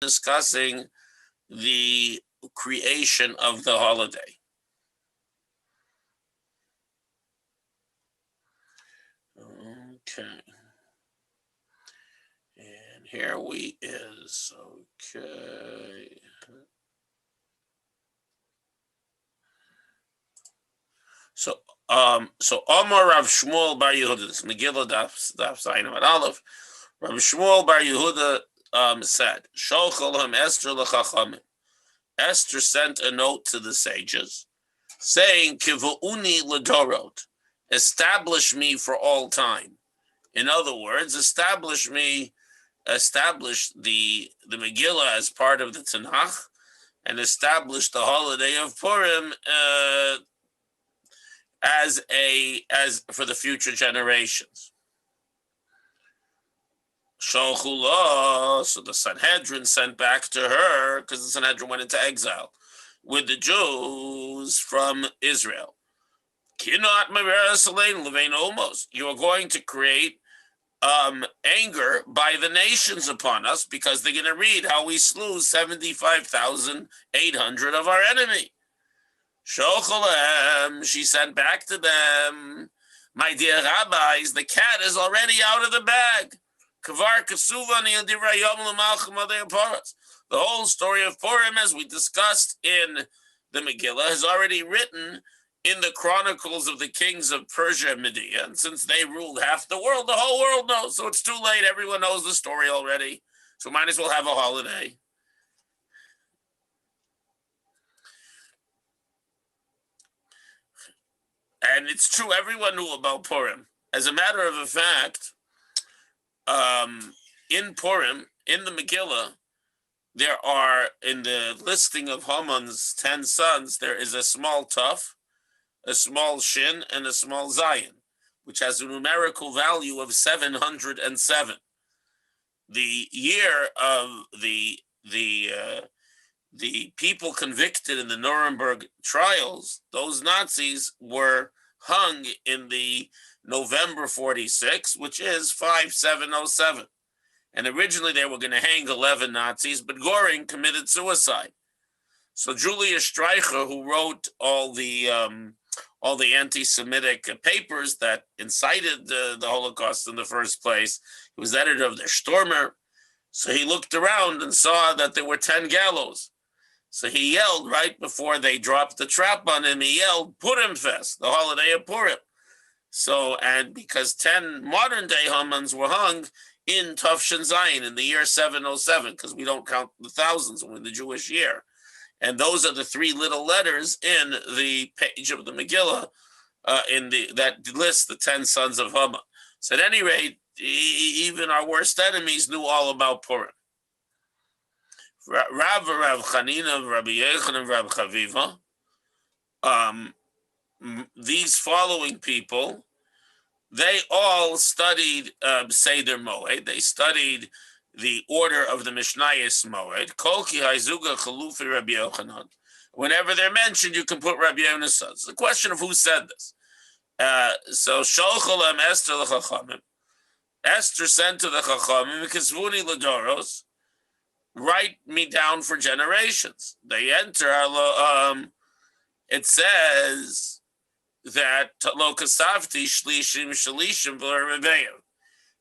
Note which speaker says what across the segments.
Speaker 1: discussing the creation of the holiday. Okay. And here we is. Okay. So Omar Rav Shmuel Bar Yehuda, this Megillah Daf Zayin Amud Aleph. Rav Shmuel Bar Yehuda said, Sholchalem Esther lechachamim. Esther sent a note to the sages, saying, Kivu'uni ledorot, establish me for all time. In other words, establish the Megillah as part of the Tanakh, and establish the holiday of Purim as for the future generations. Sholchula, so the Sanhedrin sent back to her, because the Sanhedrin went into exile with the Jews from Israel. You are going to create anger by the nations upon us, because they're going to read how we slew 75,800 of our enemy. Shocholem, she sent back to them, my dear rabbis, the cat is already out of the bag. The whole story of Purim, as we discussed in the Megillah, is already written in the chronicles of the kings of Persia and Media. And since they ruled half the world, the whole world knows. So it's too late. Everyone knows the story already. So might as well have a holiday. And it's true, everyone knew about Purim. As a matter of fact, in Purim, in the Megillah, there are, in the listing of Haman's 10 sons, there is a small tuf, a small shin, and a small zayin, which has a numerical value of 707. The year of the people convicted in the Nuremberg trials, those Nazis were hung in the November 46, which is 5707. And originally they were going to hang 11 Nazis, but Göring committed suicide. So Julius Streicher, who wrote all the anti-Semitic papers that incited the Holocaust in the first place, he was editor of the Stürmer. So he looked around and saw that there were 10 gallows. So he yelled right before they dropped the trap on him, he yelled, Purim Fest, the holiday of Purim. So, and because 10 modern day Hamans were hung in Tufshin Zayin in the year 707, because we don't count the thousands in the Jewish year. And those are the three little letters in the page of the Megillah that lists the 10 sons of Haman. So at any rate, even our worst enemies knew all about Purim. Rav Chanina, Rabbi Yochanan, Rabbi Chaviva, these following people, they all studied Seder Moed. They studied the order of the Mishnayos Moed. Kol ki haizuga chalufi Rabbi Yochanan. Whenever they're mentioned, you can put Rabbi Yochanan sons. The question of who said this. So Sholcholem Esther l'chachamim. Esther sent to the Chachamim, Mikasvuni l'doros, write me down for generations. They enter, it says that lo kasavti shlishim shalishim v'rebeim.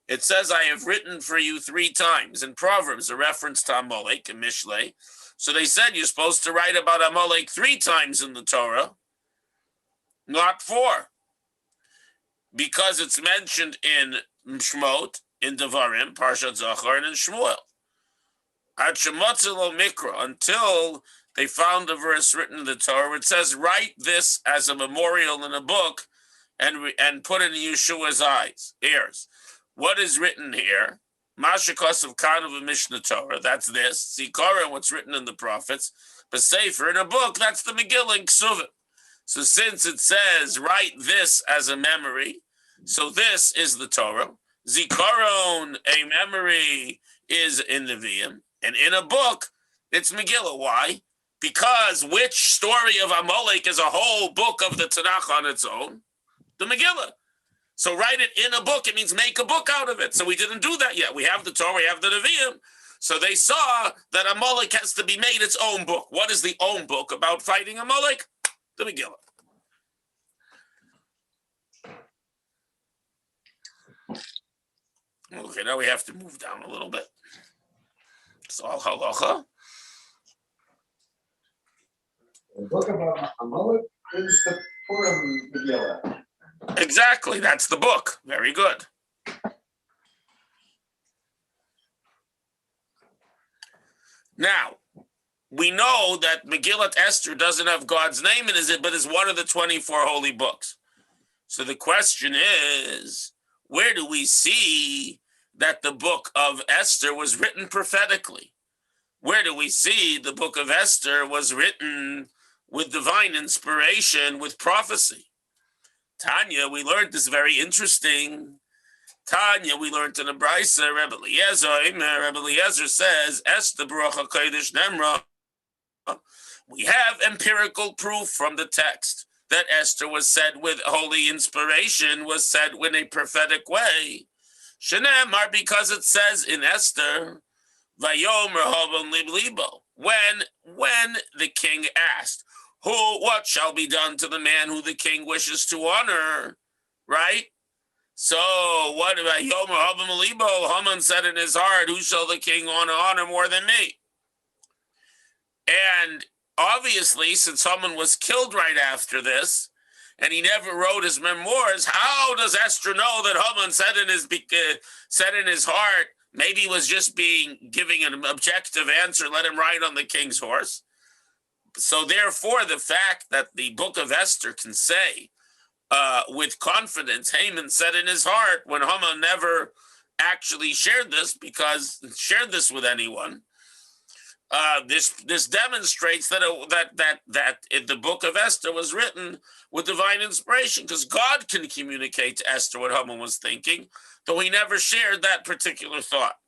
Speaker 1: It says, I have written for you 3 times. In Proverbs, a reference to Amalek and Mishlei. So they said you're supposed to write about Amalek 3 times in the Torah, not 4. Because it's mentioned in Shmot, in Devarim, Parshat Zachar, and in Shmuel. Ad Shematzelo Mikra, until they found a verse written in the Torah where it says, write this as a memorial in a book and put it in Yeshua's ears. What is written here? Mashakos of Kanu Mishnah Torah, that's this. Zikara, what's written in the prophets. But Sefer, in a book, that's the Megillah in Ksuvim. So since it says, write this as a memory, so this is the Torah. Zikaron, a memory, is in Nevi'im. And in a book, it's Megillah. Why? Because which story of Amalek is a whole book of the Tanakh on its own? The Megillah. So write it in a book. It means make a book out of it. So we didn't do that yet. We have the Torah, we have the Nevi'im. So they saw that Amalek has to be made its own book. What is the own book about fighting Amalek? The Megillah. Okay, now we have to move down a little bit. It's all halacha.
Speaker 2: The book about Amalek is the Purim Megillah.
Speaker 1: Exactly, that's the book. Very good. Now, we know that Megillat Esther doesn't have God's name in it, but is one of the 24 holy books. So the question is, where do we see that the book of Esther was written prophetically? Where do we see the book of Esther was written with divine inspiration, with prophecy? Tanya, we learned this very interesting. Tanya, we learned in the Brisa, Rebbe Eliezer says, Esther Baruch HaKodesh Nemra. We have empirical proof from the text that Esther was said with holy inspiration, was said in a prophetic way. Shenemar, because it says in Esther, Vayomer Hoban Libo, when the king asked, what shall be done to the man who the king wishes to honor, right? So what about Yomer Hoban Libo? Haman said in his heart, who shall the king honor more than me? And obviously, since Haman was killed right after this, and he never wrote his memoirs, how does Esther know that Haman said in his heart, maybe he was just giving an objective answer, let him ride on the king's horse? So therefore, the fact that the book of Esther can say with confidence, Haman said in his heart, when Haman never actually shared this with anyone, this demonstrates that the book of Esther was written with divine inspiration, because God can communicate to Esther what Haman was thinking, though he never shared that particular thought.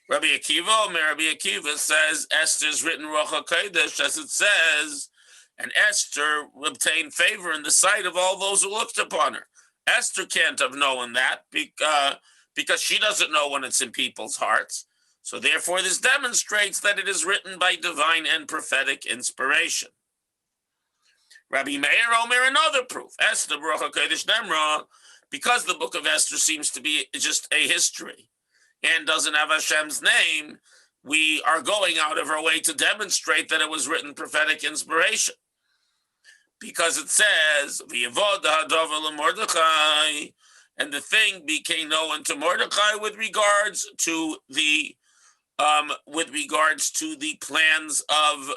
Speaker 1: Rabbi Akiva says Esther's written Ruach HaKodesh, as it says, and Esther obtained favor in the sight of all those who looked upon her. Esther can't have known that because she doesn't know when it's in people's hearts. So therefore, this demonstrates that it is written by divine and prophetic inspiration. Rabbi Meir Omer, another proof. Esther Baruch HaKodesh Nemra, because the book of Esther seems to be just a history and doesn't have Hashem's name, we are going out of our way to demonstrate that it was written prophetic inspiration. Because it says, V'yavod ha'davar leMordechai, and the thing became known to Mordechai with regards to the plans of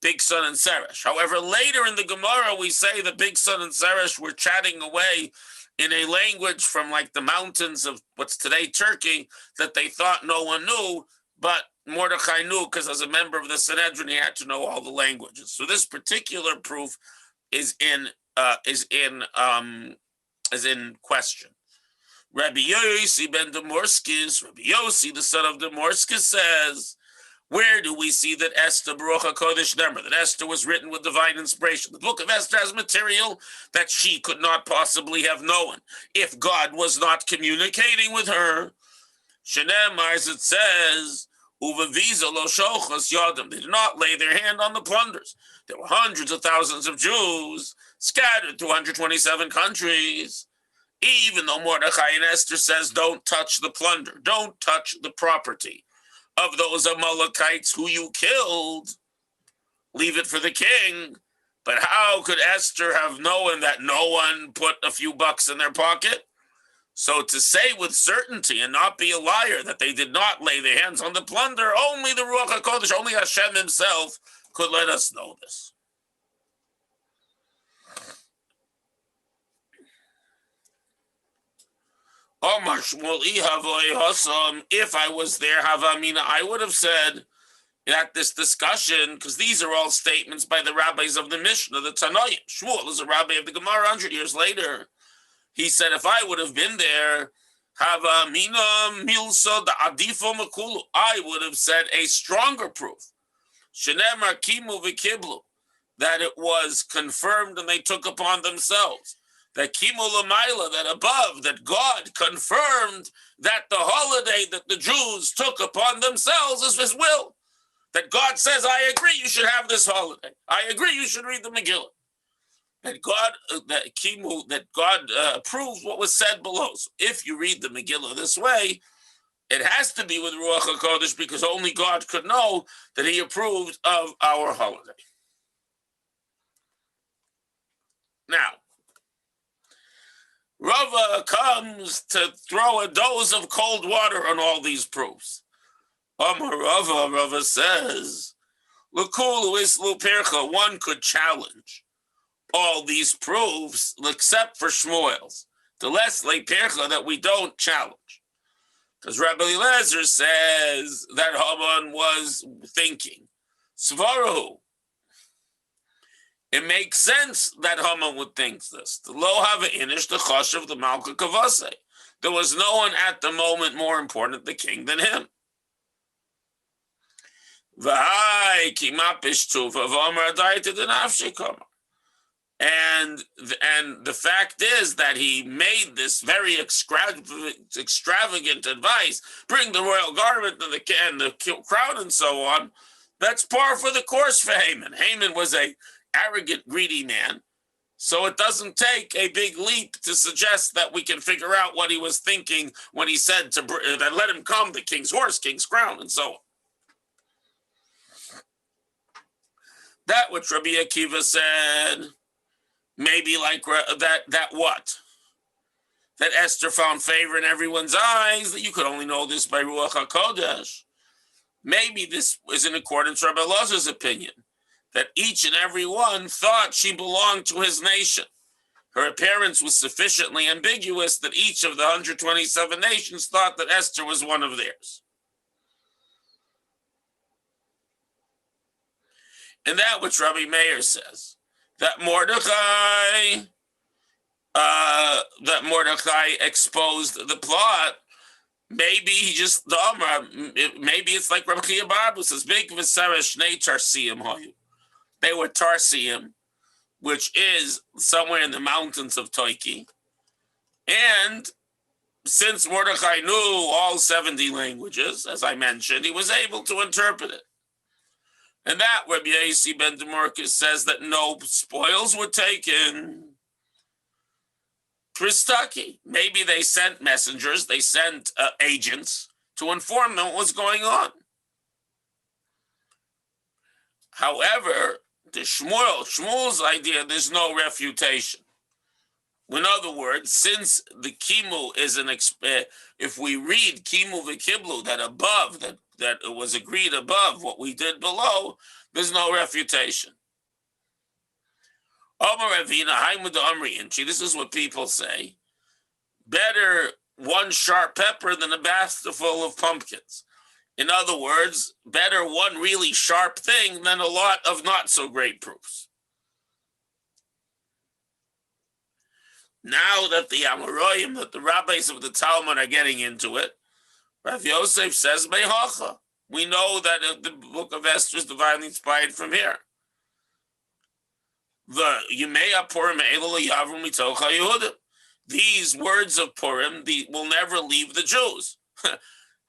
Speaker 1: Bigsan and Seresh. However, later in the Gemara, we say that Bigsan and Seresh were chatting away in a language from like the mountains of what's today Turkey that they thought no one knew, but Mordechai knew because as a member of the Sanhedrin, he had to know all the languages. So this particular proof is in question. Rabbi Yossi ben Demorskis, Rabbi Yossi, the son of Demorskis, says, where do we see that Esther Baruch HaKodesh Nemra, that Esther was written with divine inspiration? The book of Esther has material that she could not possibly have known if God was not communicating with her. Shenemar, as it says, Uvaviza lo shochas yadam. They did not lay their hand on the plunders. There were hundreds of thousands of Jews scattered through 127 countries. Even though Mordechai and Esther says, don't touch the plunder, don't touch the property of those Amalekites who you killed, leave it for the king. But how could Esther have known that no one put a few bucks in their pocket? So to say with certainty and not be a liar that they did not lay their hands on the plunder, only the Ruach HaKodesh, only Hashem himself could let us know this. If I was there, Havamina, I would have said that this discussion, because these are all statements by the rabbis of the Mishnah, the Tanoim. Shmuel is a rabbi of the Gemara 100 years later. He said, if I would have been there, Havamina milsa the adifo makulu, I would have said a stronger proof. Shenemar kimu v'kiblu, that it was confirmed and they took upon themselves. that Kimu Lamaila, that above, that God confirmed that the holiday that the Jews took upon themselves is his will. That God says, I agree you should have this holiday. I agree you should read the Megillah. That God approved what was said below. So if you read the Megillah this way, it has to be with Ruach HaKodesh, because only God could know that he approved of our holiday. Now, Rava comes to throw a dose of cold water on all these proofs. Rava says, L'kulu islu pircha, one could challenge all these proofs except for Shmuel's. The less le pircha that we don't challenge. Because Rabbi Eliezer says that Haman was thinking. Svarahu. It makes sense that Haman would think this. The lo hava inish the chosh of the Malka Kavase. There was no one at the moment more important, the king, than him. V'hai kimapish tuva v'omer adaita denafshe kama. And the fact is that he made this very extravagant advice, bring the royal garment and the crown and so on. That's par for the course for Haman. Haman was a arrogant, greedy man. So it doesn't take a big leap to suggest that we can figure out what he was thinking when he said that let him come, the king's horse, king's crown, and so on. That which Rabbi Akiva said, maybe like that what? That Esther found favor in everyone's eyes, that you could only know this by Ruach HaKodesh. Maybe this is in accordance with Rabbi Elazar's opinion, that each and every one thought she belonged to his nation. Her appearance was sufficiently ambiguous that each of the 127 nations thought that Esther was one of theirs. And that which Rabbi Meir says, that Mordechai exposed the plot. Maybe he just maybe it's like Rabbi Chia Barbu says, big v'seresh shnei tarsiim hoyu. They were Tarsiim, which is somewhere in the mountains of Toiki. And since Mordechai knew all 70 languages, as I mentioned, he was able to interpret it. And that Rabbi Yossi ben Demarcus says that no spoils were taken. Pristaki. Maybe they sent messengers, they sent agents to inform them what was going on. However, the Shmuel's idea, there's no refutation. In other words, since the Kimu is if we read Kimu v'Kiblu, that above, that it was agreed above what we did below, there's no refutation. This is what people say. Better one sharp pepper than a basket full of pumpkins. In other words, better one really sharp thing than a lot of not so great proofs. Now that the Amoraim, that the rabbis of the Talmud are getting into it, Rav Yosef says, Mehacha. We know that the book of Esther is divinely inspired from here. These words of Purim will never leave the Jews.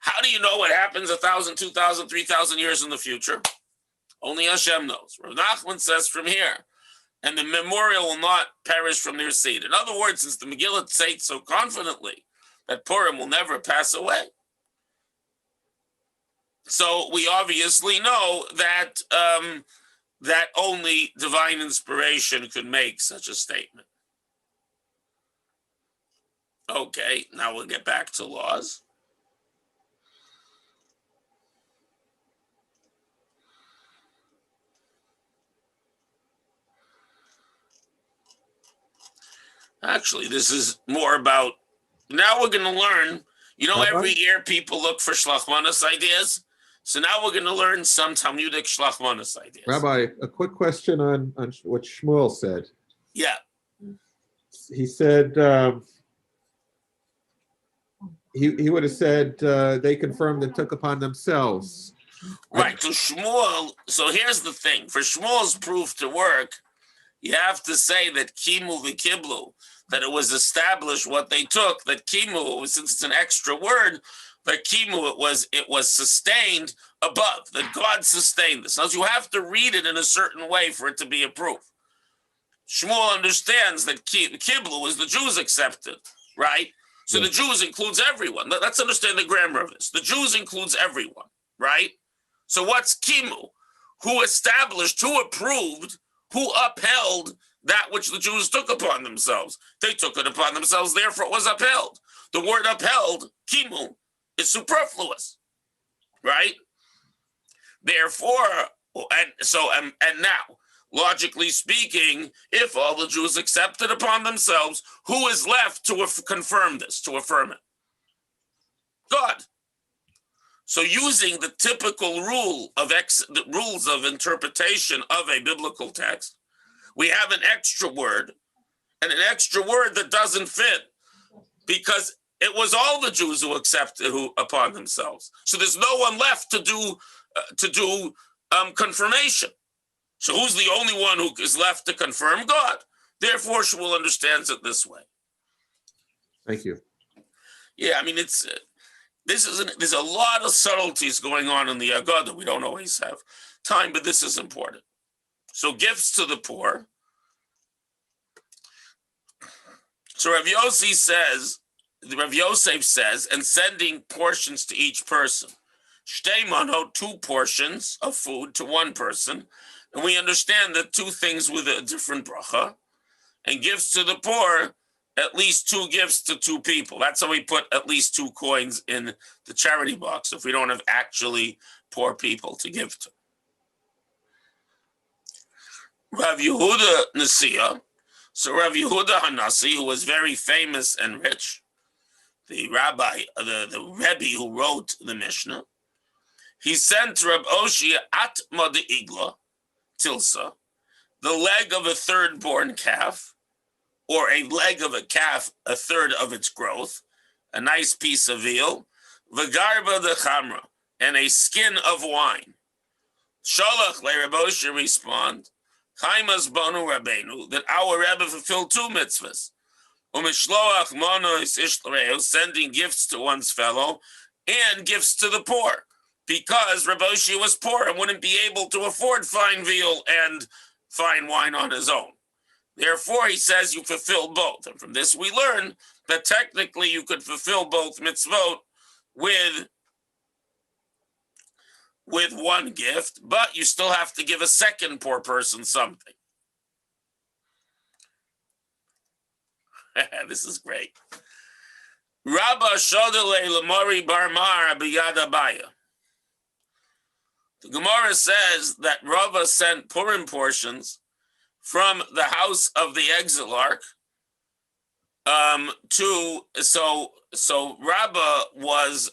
Speaker 1: How do you know what happens 1,000, 2,000, 3,000 years in the future? Only Hashem knows. Rav Nachman says from here, and the memorial will not perish from their seed. In other words, since the Megillah states so confidently that Purim will never pass away, so we obviously know that that only divine inspiration could make such a statement. Okay, now we'll get back to laws. Actually, this is more about, now we're going to learn, every year people look for Shlachmanas ideas. So now we're going to learn some Talmudic Shlachmanas ideas.
Speaker 3: Rabbi, a quick question on what Shmuel said.
Speaker 1: Yeah.
Speaker 3: He said, he would have said they confirmed and took upon themselves.
Speaker 1: Right, to Shmuel, so here's the thing. For Shmuel's proof to work, you have to say that Kimu v'Kiblu, that it was established what they took, that kimu, since it's an extra word, that kimu, it was sustained above, that God sustained this. Now you have to read it in a certain way for it to be a proof. Shmuel understands that kiblu is the Jews accepted, right? So the Jews includes everyone. Let's understand the grammar of this. The Jews includes everyone, right? So what's kimu? Who established, who approved, who upheld that which the Jews took upon themselves? They took it upon themselves, therefore it was upheld. The word upheld, kimu, is superfluous, right? Therefore, and now, logically speaking, if all the Jews accepted upon themselves, who is left to confirm this, to affirm it? God. So using the typical the rules of interpretation of a biblical text, we have an extra word, and an extra word that doesn't fit, because it was all the Jews who accepted upon themselves. So there's no one left to do confirmation. So who's the only one who is left to confirm? God. Therefore, Shmuel understands it this way.
Speaker 3: Thank you.
Speaker 1: Yeah, I mean, there's a lot of subtleties going on in the Aggadot. We don't always have time, but this is important. So gifts to the poor. So Rav Yosef says, and sending portions to each person. Shtei manot, 2 portions of food to one person. And we understand that 2 things with a different bracha. And gifts to the poor, at least 2 gifts to 2 people. That's how we put at least 2 coins in the charity box if we don't have actually poor people to give to. Rav Yehuda Nasiya. So Rav Yehuda Hanasi, who was very famous and rich, the rabbi, the Rebbe who wrote the Mishnah, he sent Rab Oshi Atma de Igla, Tilsa, the leg of a third-born calf, or a leg of a calf, a third of its growth, a nice piece of veal, v'garba de chamra, and a skin of wine. Sholach le Rab Oshi respond, Chaimas bonu Rabbeinu, that our Rebbe fulfilled 2 mitzvahs. Umishloach monos ishlreu, sending gifts to one's fellow, and gifts to the poor, because Rab Oshi was poor and wouldn't be able to afford fine veal and fine wine on his own. Therefore, he says you fulfill both. And from this we learn that technically you could fulfill both mitzvot with 1 gift, but you still have to give a second poor person something. This is great. Rabba Shodele Lamori Barmar Abiyad Abaya. The Gemara says that Rava sent Purim portions from the house of the exilarch so Rabba was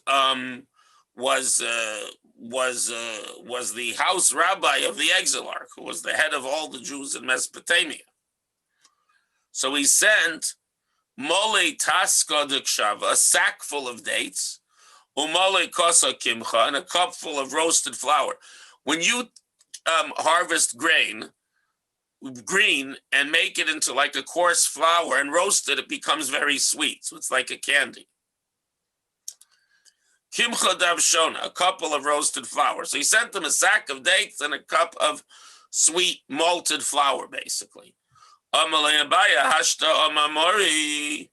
Speaker 1: the house rabbi of the exilarch, who was the head of all the Jews in Mesopotamia. So he sent Mole Taska Dukshava, a sack full of dates, Umole Kosa Kimcha, and a cup full of roasted flour. When you harvest green and make it into like a coarse flour and roast it, it becomes very sweet. So it's like a candy. Kimcha Davshona, a couple of roasted flour. So he sent them a sack of dates and a cup of sweet malted flour, basically. Amalei Abaya Hashta Amamori.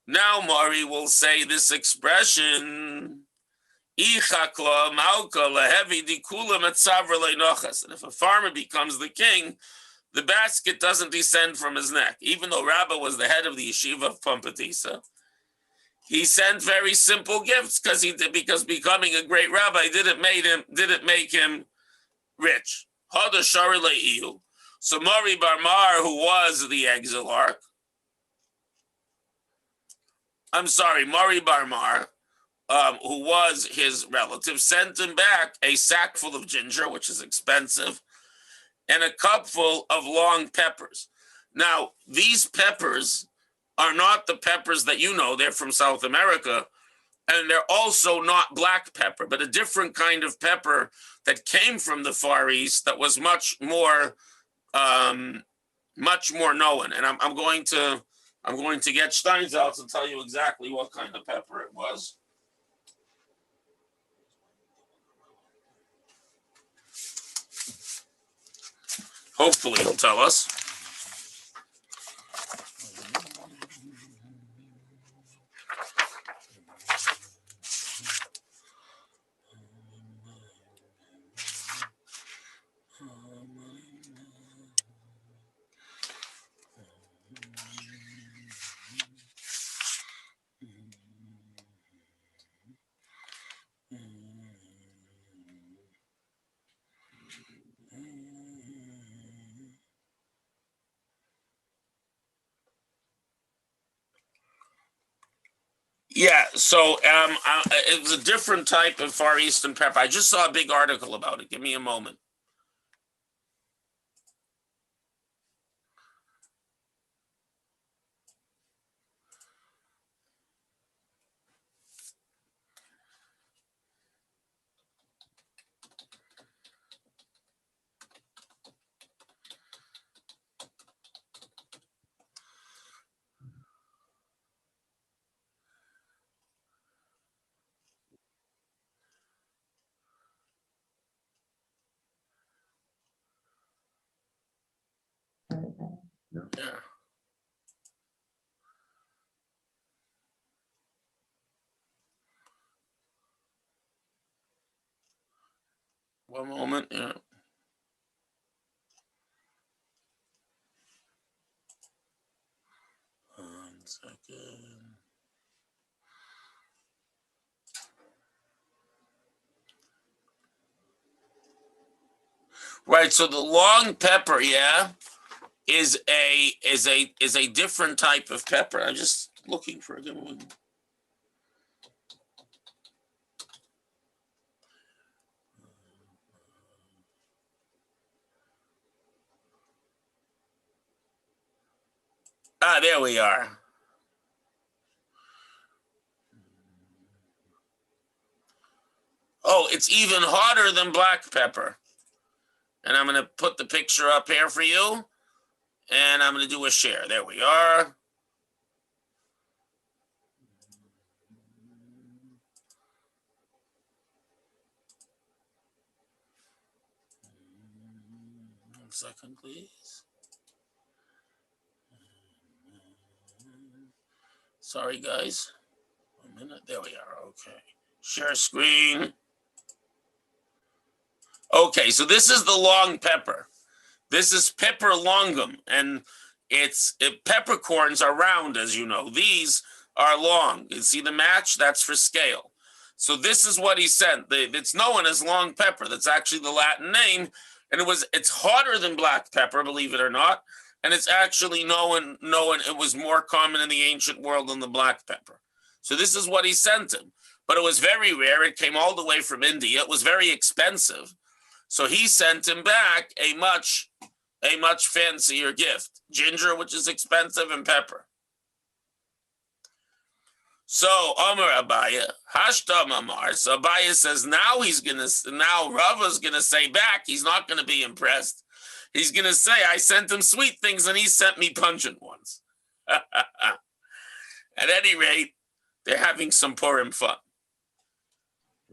Speaker 1: Now Mori will say this expression. Ichakla Malka Lahevi Dikula Metzavra Leinochas. And if a farmer becomes the king, the basket doesn't descend from his neck. Even though Rabbah was the head of the yeshiva of Pumbedisa, he sent very simple gifts because becoming a great rabbi didn't make him rich. Hada Shari Leihu. So Mori Barmar, who was the exilarch, Mori Barmar, who was his relative, sent him back a sack full of ginger, which is expensive, and a cup full of long peppers. Now, these peppers are not the peppers that you know. They're from South America, and they're also not black pepper, but a different kind of pepper that came from the Far East that was much more known. And I'm going to I'm going to get Steinsaltz and tell you exactly what kind of pepper it was. Hopefully he'll tell us. Yeah, so it was a different type of Far Eastern pepper. I just saw a big article about it. Give me a moment. Yeah. One moment. Yeah. 1 second. Right. So the long pepper, yeah, is a different type of pepper. I'm just looking for a good one. Ah, there we are. Oh, it's even hotter than black pepper. And I'm going to put the picture up here for you. And I'm going to do a share. There we are. One second, please. Sorry, guys. 1 minute. There we are. Okay. Share screen. Okay, so this is the long pepper. This is pepper longum, and peppercorns are round, as you know. These are long. You see the match? That's for scale. So this is what he sent. It's known as long pepper. That's actually the Latin name, and it's hotter than black pepper, believe it or not. And it's actually known it was more common in the ancient world than the black pepper. So this is what he sent him. But it was very rare. It came all the way from India. It was very expensive. So he sent him back a much fancier gift: ginger, which is expensive, and pepper. So Amar Abaya, Hashtam Amar. So Abaya says now Rava's gonna say back, he's not gonna be impressed. He's gonna say, I sent him sweet things and he sent me pungent ones. At any rate, they're having some Purim fun.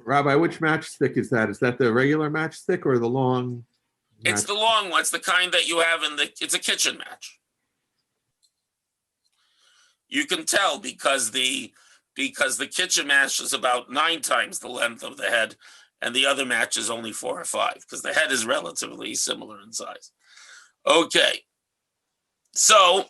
Speaker 3: Rabbi, which matchstick is that? Is that the regular matchstick or the long?
Speaker 1: It's the long one. It's the kind that you have it's a kitchen match. You can tell because the kitchen match is about 9 times the length of the head, and the other match is only 4 or 5, because the head is relatively similar in size. Okay. So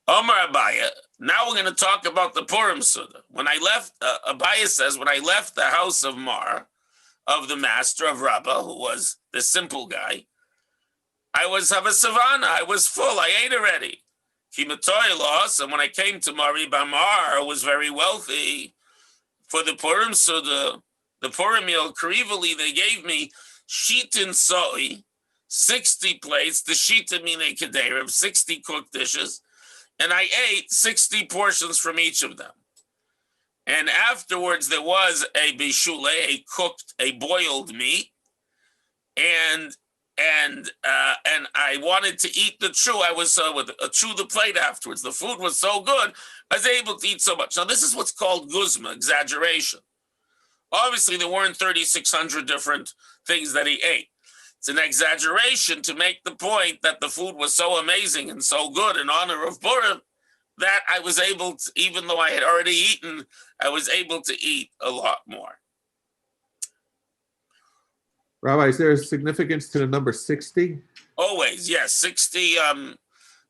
Speaker 1: Omar Abaya, now we're going to talk about the Purim Suda. When I left, Abaya says, when I left the house of Mar, of the master of Rabbah, who was the simple guy, I was of a savannah. I was full. I ate already. Kimatoy loss, and when I came to Mari Bamar, was very wealthy. For the Purim Suda, the Purim meal, Karivali, they gave me Shitin Soi, 60 plates, the Shita Mine Kederim, 60 cooked dishes, and I ate 60 portions from each of them. And afterwards, there was a bishule, a boiled meat, and and I wanted to eat the chew. I was chew the plate afterwards. The food was so good, I was able to eat so much. Now this is what's called guzma, exaggeration. Obviously, there weren't 3,600 different things that he ate. It's an exaggeration to make the point that the food was so amazing and so good in honor of Purim that I was able to, even though I had already eaten, I was able to eat a lot more.
Speaker 3: Rabbi, is there a significance to the number 60?
Speaker 1: Always, yes. 60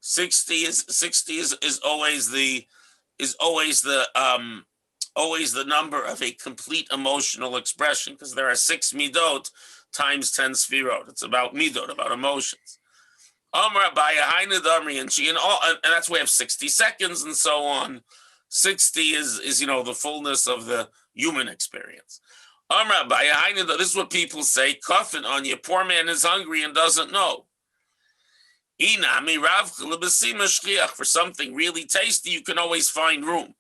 Speaker 1: is always the always the number of a complete emotional expression, because there are 6 midot times 10 sfirot. It's about midot, about emotions. Amar Abaya Haina Damri, and that's why we have 60 seconds and so on. 60 is the fullness of the human experience. Amar Abaya Haina, this is what people say, coffin on you, poor man is hungry and doesn't know. For something really tasty, you can always find room.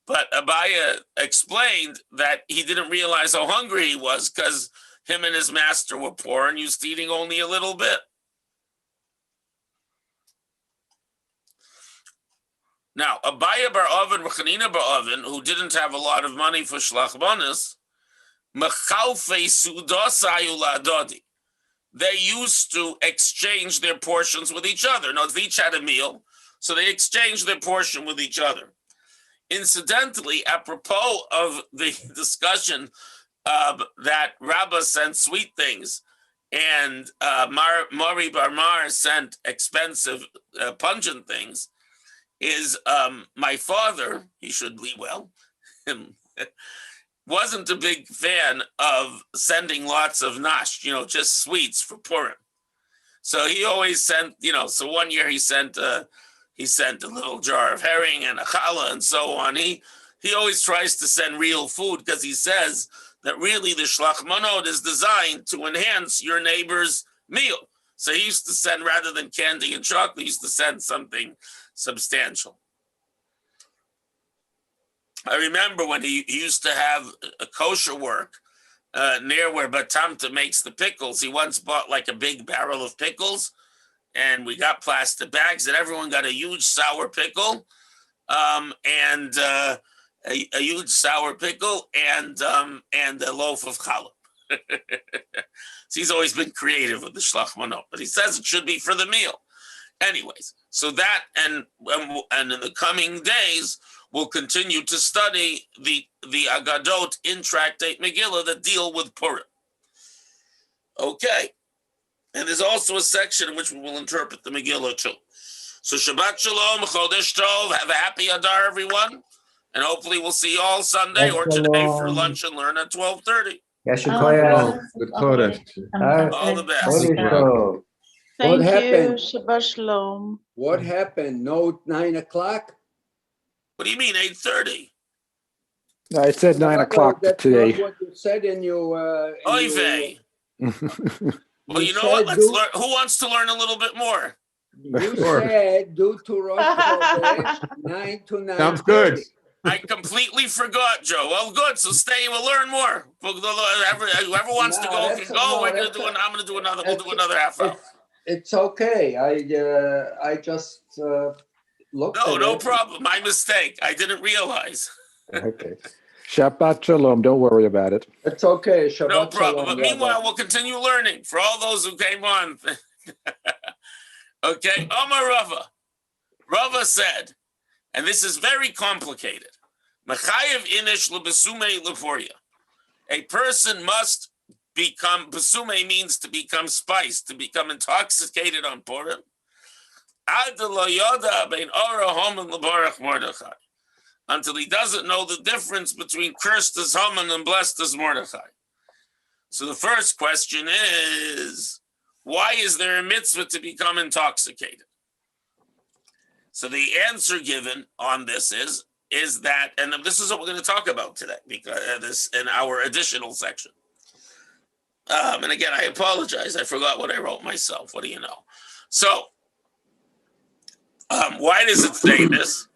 Speaker 1: But Abaya explained that he didn't realize how hungry he was because him and his master were poor and used to eating only a little bit. Now, Abaya bar Oven, Rechanina bar Oven, who didn't have a lot of money for shlach bonus, they used to exchange their portions with each other. Now, they each had a meal, so they exchanged their portion with each other. Incidentally, apropos of the discussion that Rabbah sent sweet things and Mari Barmar sent expensive, pungent things, is my father, he should be well, wasn't a big fan of sending lots of nash, just sweets for Purim. So he always sent, so one year he sent a little jar of herring and a challah and so on. He always tries to send real food because he says that really the shlach manot is designed to enhance your neighbor's meal. So he used to send, rather than candy and chocolate, he used to send something substantial. I remember when he used to have a kosher work near where Batamta makes the pickles. He once bought like a big barrel of pickles, and we got plastic bags, and everyone got a huge sour pickle, and a huge sour pickle, and a loaf of challah. So he's always been creative with the shlach manot, but he says it should be for the meal. Anyways, so that and in the coming days, we'll continue to study the Aggadot in Tractate Megillah that deal with Purim. Okay. And there's also a section in which we will interpret the Megillah too. So Shabbat Shalom, Chodesh Tov, have a happy Adar, everyone. And hopefully we'll see you all Sunday or today for lunch and learn at 12:30.
Speaker 3: Good Kodesh.
Speaker 1: All the best.
Speaker 4: Thank you.
Speaker 5: happened?
Speaker 4: Shabbat Shalom.
Speaker 5: What happened? No 9 o'clock?
Speaker 1: What do you mean 8:30?
Speaker 6: I said 9 o'clock
Speaker 5: That's
Speaker 6: today.
Speaker 5: not what you said in your...
Speaker 1: Oy vey. Well, you know what? Let's learn. Who wants to learn a little bit more?
Speaker 5: You
Speaker 3: Sure.
Speaker 5: said do to Rosh Chodesh 9 to 9.
Speaker 3: Sounds good.
Speaker 1: I completely forgot, Joe. Well, good. So stay. We'll learn more. Whoever wants to go can go. I'm gonna do another. We'll do another half hour.
Speaker 5: It's okay. I just looked at
Speaker 1: No
Speaker 5: it.
Speaker 1: problem. My mistake. I didn't realize.
Speaker 6: Okay. Shabbat Shalom. Don't worry about it.
Speaker 5: It's okay. Shabbat
Speaker 1: No problem.
Speaker 5: Shalom,
Speaker 1: But meanwhile,
Speaker 5: Rabbi.
Speaker 1: we'll continue learning for all those who came on. Okay. Omar Rava. Rava said, and this is very complicated. Mechayev inish lebesume leporia. A person must become, besume means to become spiced, to become intoxicated on Purim. Ad lo yoda bein ora Haman lebarach Mordechai. Until he doesn't know the difference between cursed as Haman and blessed as Mordechai. So the first question is, why is there a mitzvah to become intoxicated? So the answer given on this is that, and this is what we're going to talk about today, because this in our additional section. And again, I apologize. I forgot what I wrote myself. What do you know? So, why does it say this?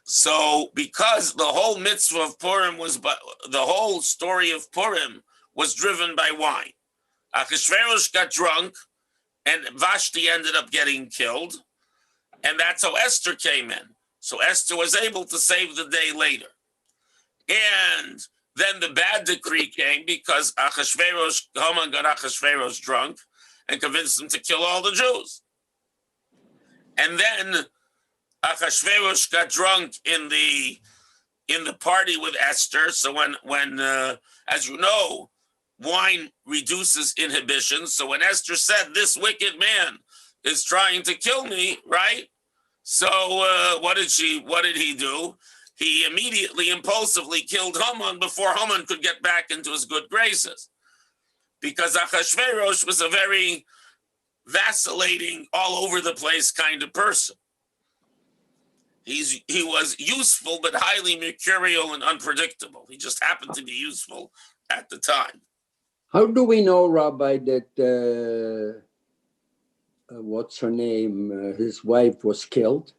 Speaker 1: So, because the whole mitzvah of Purim the whole story of Purim was driven by wine. Achashverosh got drunk, and Vashti ended up getting killed. And that's how Esther came in. So Esther was able to save the day later. And then the bad decree came because Haman got Achashverosh drunk and convinced him to kill all the Jews. And then Achashverosh got drunk in the party with Esther. So when as you know, wine reduces inhibition. So when Esther said, "This wicked man is trying to kill me," right? So what did he do? He immediately, impulsively killed Haman before Haman could get back into his good graces. Because Achashverosh was a very vacillating, all over the place kind of person. He was useful, but highly mercurial and unpredictable. He just happened to be useful at the time.
Speaker 5: How do we know, Rabbi, that what's her name? His wife was killed.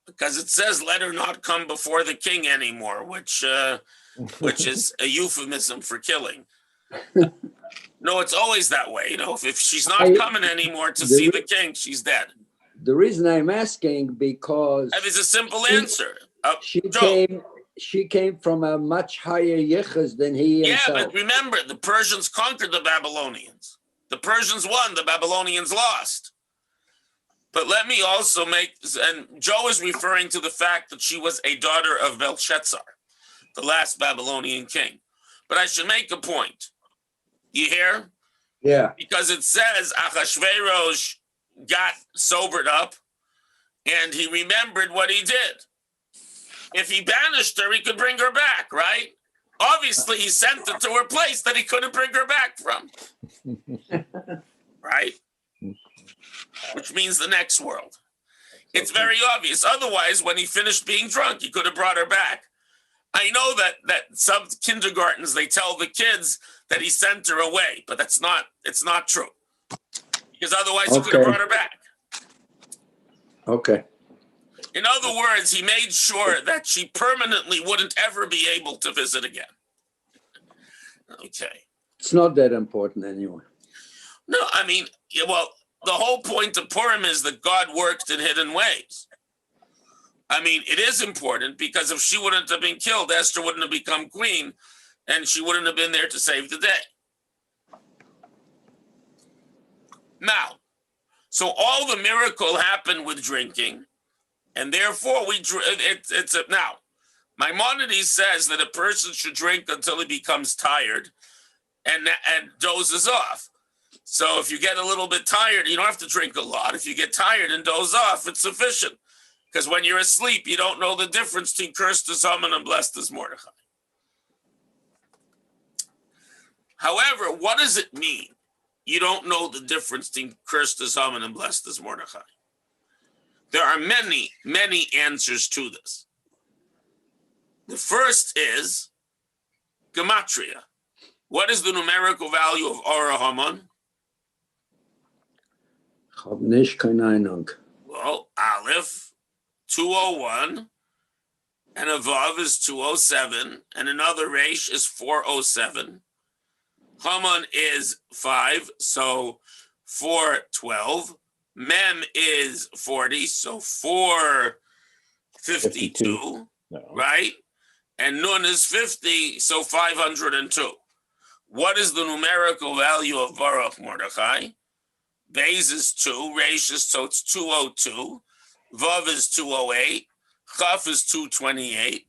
Speaker 1: Because it says, "Let her not come before the king anymore," which is a euphemism for killing. No, it's always that way. You know, if she's not coming anymore to see the king, she's dead.
Speaker 5: The reason I'm asking because
Speaker 1: There's a simple answer.
Speaker 5: She came from a much higher yichus than he himself.
Speaker 1: Yeah, but remember, the Persians conquered the Babylonians. The Persians won, the Babylonians lost. But let me also and Joe is referring to the fact that she was a daughter of Belshazzar, the last Babylonian king. But I should make a point. You hear?
Speaker 5: Yeah.
Speaker 1: Because it says Achashverosh got sobered up and he remembered what he did. If he banished her, he could bring her back, right? Obviously, he sent her to her place that he couldn't bring her back from. Right? Which means the next world. It's very obvious. Otherwise, when he finished being drunk, he could have brought her back. I know that some kindergartens, they tell the kids that he sent her away, but it's not true. Because otherwise he could have brought her back.
Speaker 5: Okay.
Speaker 1: In other words, he made sure that she permanently wouldn't ever be able to visit again. Okay.
Speaker 5: It's not that important anyway.
Speaker 1: No, I mean, well, the whole point of Purim is that God worked in hidden ways. I mean, it is important because if she wouldn't have been killed, Esther wouldn't have become queen, and she wouldn't have been there to save the day. Now, so all the miracle happened with drinking, and therefore now, Maimonides says that a person should drink until he becomes tired and dozes off. So if you get a little bit tired, you don't have to drink a lot. If you get tired and doze off, it's sufficient. Because when you're asleep, you don't know the difference between cursed is Haman and blessed is Mordechai. However, what does it mean? You don't know the difference between cursed is Haman and blessed is Mordechai. There are many, many answers to this. The first is gematria. What is the numerical value of Ora Haman? Well, Aleph, 201, and a Vav is 207, and another Resh is 407. Haman is 5, so 412. Mem is 40, so 452,
Speaker 6: No.
Speaker 1: right? And Nun is 50, so 502. What is the numerical value of Baruch Mordechai? Beis is 2, Resh is, so it's 202. Vav is 208. Chaf is 228.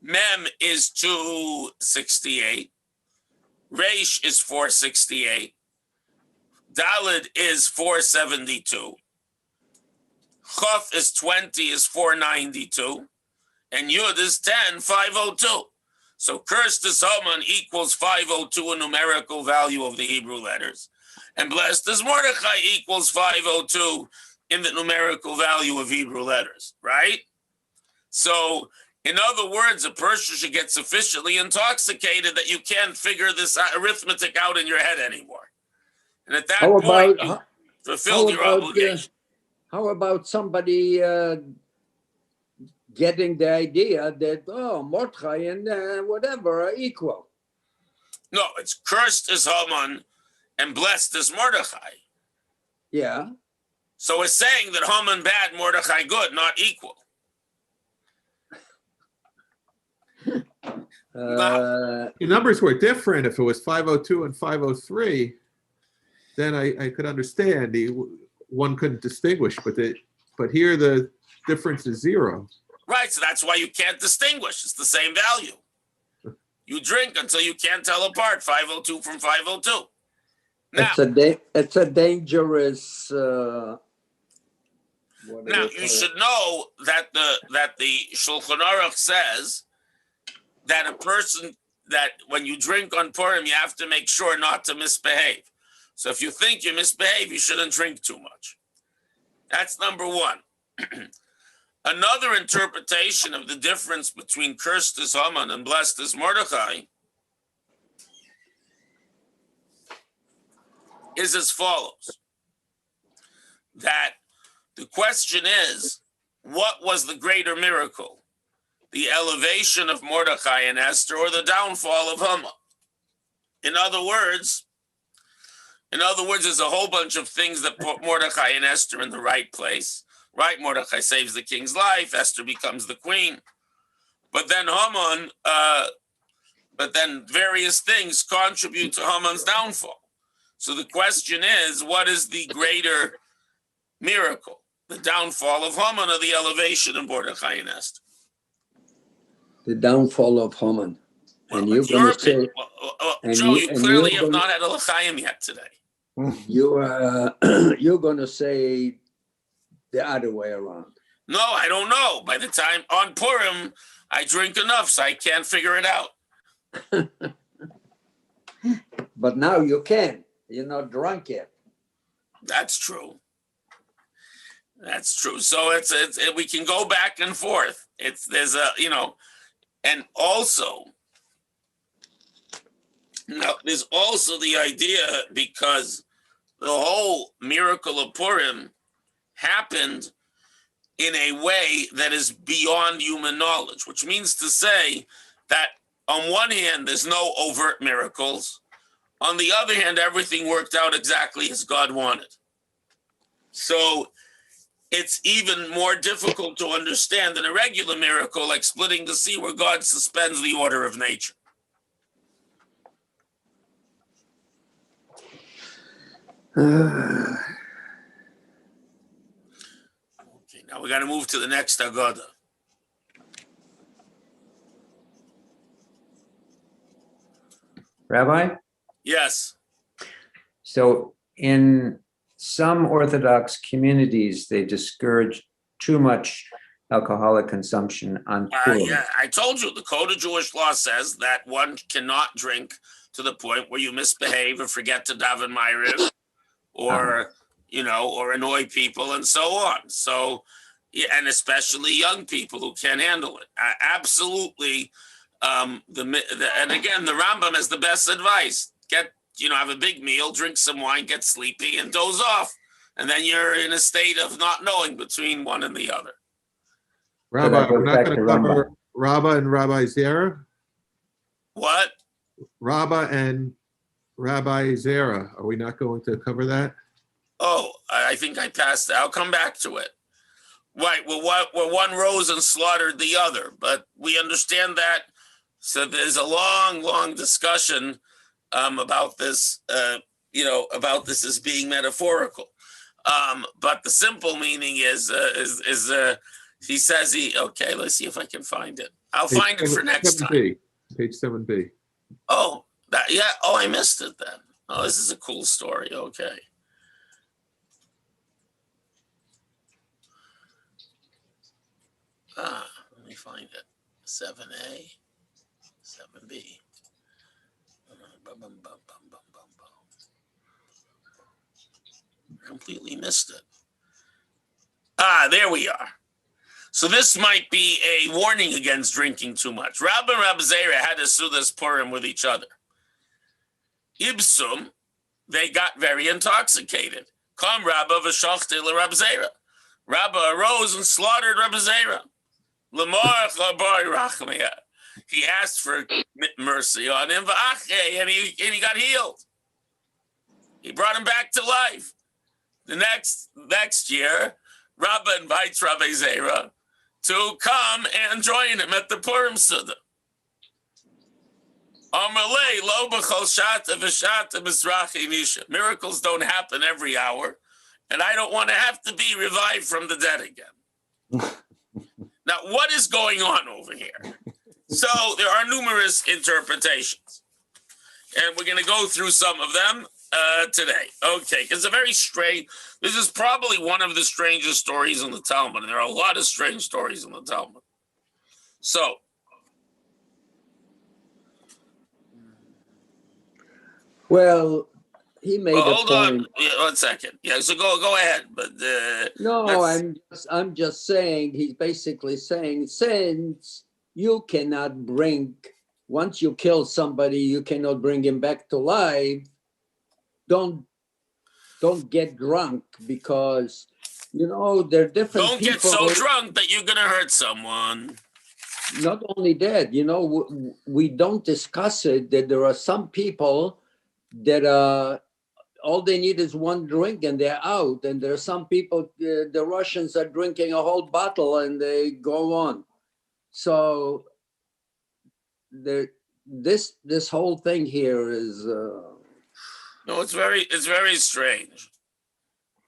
Speaker 1: Mem is 268. Resh is 468. Dalid is 472. Chaf is 20 is 492. And Yud is 10, 502. So cursed is Haman equals 502, a numerical value of the Hebrew letters. And blessed is Mordechai equals 502 in the numerical value of Hebrew letters, right? So, in other words, a person should get sufficiently intoxicated that you can't figure this arithmetic out in your head anymore. And at that point, you fulfilled your obligation.
Speaker 5: How about somebody getting the idea that, Mordechai and whatever are equal?
Speaker 1: No, it's cursed is Haman and blessed is Mordechai.
Speaker 5: Yeah.
Speaker 1: So it's saying that Haman bad, Mordechai good, not equal.
Speaker 5: Uh,
Speaker 3: The numbers were different. If it was 502 and 503, then I could understand. One couldn't distinguish, but here the difference is 0.
Speaker 1: Right, so that's why you can't distinguish. It's the same value. You drink until you can't tell apart 502 from 502. Now,
Speaker 5: it's a dangerous.
Speaker 1: Now you should know that the Shulchan Aruch says that a person that when you drink on Purim, you have to make sure not to misbehave. So if you think you misbehave, you shouldn't drink too much. That's number one. Another interpretation of the difference between cursed is Haman and blessed is Mordechai is as follows. That the question is, what was the greater miracle? The elevation of Mordechai and Esther or the downfall of Haman? In other words, there's a whole bunch of things that put Mordechai and Esther in the right place. Right, Mordechai saves the king's life, Esther becomes the queen. But then various things contribute to Haman's downfall. So the question is, what is the greater miracle? The downfall of Haman or the elevation of Mordechai and Esther?
Speaker 5: The downfall of Haman.
Speaker 1: Well,
Speaker 5: And you're going to say,
Speaker 1: Joe, you clearly have not had a l'chaim yet today.
Speaker 5: you're going to say the other way around.
Speaker 1: No, I don't know. By the time on Purim, I drink enough, so I can't figure it out.
Speaker 5: But now you can. You're not drunk yet.
Speaker 1: That's true. That's true. So we can go back and forth. And also, there's also the idea because the whole miracle of Purim happened in a way that is beyond human knowledge, which means to say that on one hand, there's no overt miracles. On the other hand, everything worked out exactly as God wanted. So it's even more difficult to understand than a regular miracle like splitting the sea where God suspends the order of nature. Okay, now we got to move to the next Aggadot.
Speaker 7: Rabbi?
Speaker 1: Yes.
Speaker 7: So in some Orthodox communities, they discourage too much alcoholic consumption on Purim.
Speaker 1: Yeah, I told you the Code of Jewish Law says that one cannot drink to the point where you misbehave or forget to daven Ma'ariv or, or annoy people and so on. So, yeah, and especially young people who can't handle it. Absolutely. And again, the Rambam has the best advice. Have a big meal, drink some wine, get sleepy, and doze off. And then you're in a state of not knowing between one and the other.
Speaker 3: Rabbi, we're not going to cover Rabbah and Rabbi Zera?
Speaker 1: What?
Speaker 3: Rabbah and Rabbi Zera. Are we not going to cover that?
Speaker 1: Oh, I think I passed it. I'll come back to it. Right, well, one rose and slaughtered the other, but we understand that. So there's a long, long discussion about this, about this as being metaphorical. But the simple meaning is he says okay, let's see if I can find it. I'll find it for next time.
Speaker 3: Page 7b.
Speaker 1: Oh, I missed it then. Oh, this is a cool story. Okay. Let me find it. 7a, 7b. Completely missed it. There we are. So this might be a warning against drinking too much. Rabbi and Rabbi Zera had to sue this Purim with each other. Ibsum, they got very intoxicated. Come, Rabbi v'shachte Rabbi Zera. Rabbi arose and slaughtered Rabbi Zera. he asked for mercy on him, and he got healed. He brought him back to life. The next year, Rabba invites Rabbi Zera to come and join him at the Purim Suda. Miracles don't happen every hour, and I don't want to have to be revived from the dead again. Now, what is going on over here? So there are numerous interpretations, and we're going to go through some of them today. Okay, because this is probably one of the strangest stories in the Talmud, and there are a lot of strange stories in the Talmud. So,
Speaker 5: Well, he made a
Speaker 1: hold
Speaker 5: point.
Speaker 1: on, yeah, 1 second. Yeah, so go ahead. But
Speaker 5: No, I'm just saying, he's basically saying, since you cannot once you kill somebody, you cannot bring him back to life. Don't get drunk, because there are different
Speaker 1: don't
Speaker 5: people.
Speaker 1: get so drunk that you're gonna hurt someone.
Speaker 5: Not only that, we don't discuss it, that there are some people that all they need is one drink and they're out. And there are some people, the Russians are drinking a whole bottle and they go on. So this whole thing here is.
Speaker 1: No, it's very strange.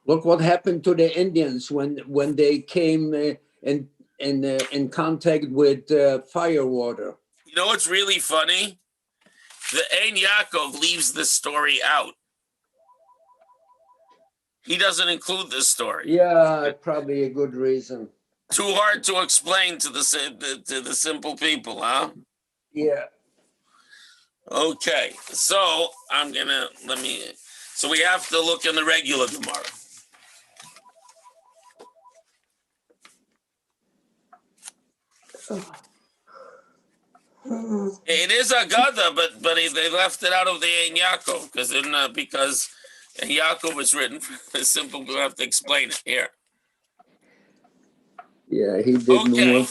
Speaker 5: Look what happened to the Indians when they came in contact with fire water.
Speaker 1: You know what's really funny? The Ein Yaakov leaves this story out. He doesn't include this story.
Speaker 5: Yeah, probably a good reason.
Speaker 1: Too hard to explain to the simple people, huh?
Speaker 5: Yeah.
Speaker 1: Okay, so so we have to look in the regular Gemara. It is Aggadot, but they left it out of the Ein Yaakov because Ein Yaakov was written for the simple. We have to explain it here.
Speaker 5: Yeah, he didn't want to.